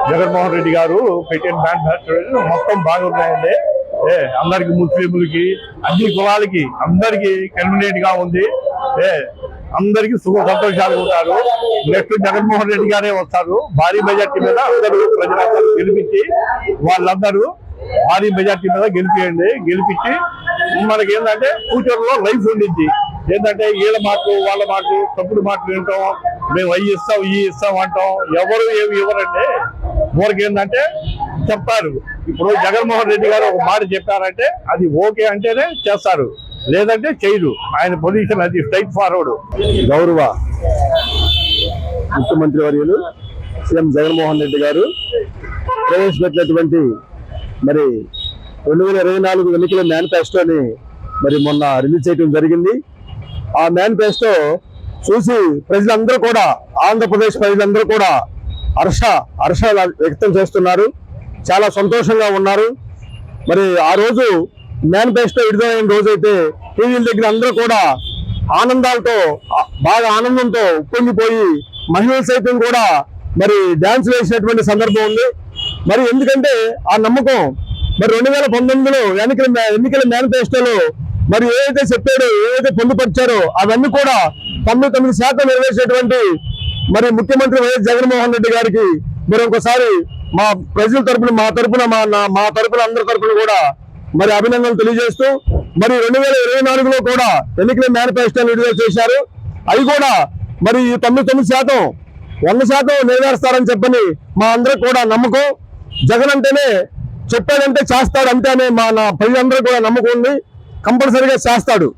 జగన్మోహన్ రెడ్డి గారు పెట్టిన మేనిఫెస్టో మొత్తం బాగున్నాయండి. అందరికి ముస్లింలకి అన్ని కులాలకి అందరికి కన్వీనియంట్ గా ఉంది. అందరికి సుఖ సంతోషాలు ఉంటారు. నెక్స్ట్ జగన్మోహన్ రెడ్డి గారే వస్తారు. భారీ మెజార్టీ మీద అందరూ ప్రజలందరూ గెలిపించి వాళ్ళందరూ భారీ మెజార్టీ మీద గెలిపించి మనకి ఏంటంటే ఫ్యూచర్ లో లైఫ్ ఉండిద్ది. ఏంటంటే వీళ్ళ మాటలు వాళ్ళ మాటలు తప్పుడు మాటలు వింటాం. మేము అవి ఇస్తాం ఈ ఇస్తాం అంటాం. ఎవరు ఏమి ఇవ్వరండి. ఊరికి ఏంటంటే చెప్తారు. ఇప్పుడు జగన్మోహన్ రెడ్డి గారు ఒక మాట చెప్పారంటే అది ఓకే అంటేనే చేస్తారు, లేదంటే చేయరు. ఆయన పొజిషన్ అది స్ట్రైట్ ఫార్వర్డ్. గౌరవ ముఖ్యమంత్రి వర్యులు సీఎం జగన్మోహన్ రెడ్డి గారు ప్రవేశపెట్టినటువంటి మరి 2024 ఎన్నికల మేనిఫెస్టోని మరి మొన్న రిలీజ్ చేయడం జరిగింది. ఆ మేనిఫెస్టో చూసి ప్రజలందరూ కూడా, ఆంధ్రప్రదేశ్ ప్రజలందరూ కూడా హర్ష వ్యక్తం చేస్తున్నారు. చాలా సంతోషంగా ఉన్నారు. మరి ఆ రోజు మేనిఫెస్టో విడుదలైన రోజైతే టీవీల దగ్గర అందరూ కూడా ఆనందాలతో, బాగా ఆనందంతో ఉప్పొంగిపోయి మహిళలు సైతం కూడా మరి డాన్స్ వేసినటువంటి సందర్భం ఉంది. మరి ఎందుకంటే ఆ నమ్మకం మరి 2019లో ఎన్నికల మేనిఫెస్టోలో మరి ఏదైతే చెప్పాడో, ఏదైతే పొందుపరిచారో అవన్నీ కూడా 99% నెరవేర్చేటువంటి మరి ముఖ్యమంత్రి వైఎస్ జగన్మోహన్ రెడ్డి గారికి మరి ఒకసారి మా ప్రజల తరపున, మా తరపున అందరి తరపున కూడా మరి అభినందనలు తెలియజేస్తూ మరి 2024లో కూడా ఎన్నికల మేనిఫెస్టోని విడుదల చేశారు. అవి కూడా మరి 99% 100% నెరవేరుస్తారని చెప్పని మా అందరికి కూడా నమ్మకం. జగన్ అంటేనే చెప్పాడంటే చేస్తాడు అంటేనే నా ప్రజలందరూ కూడా నమ్మకం ఉంది. కంపల్సరీగా చేస్తాడు.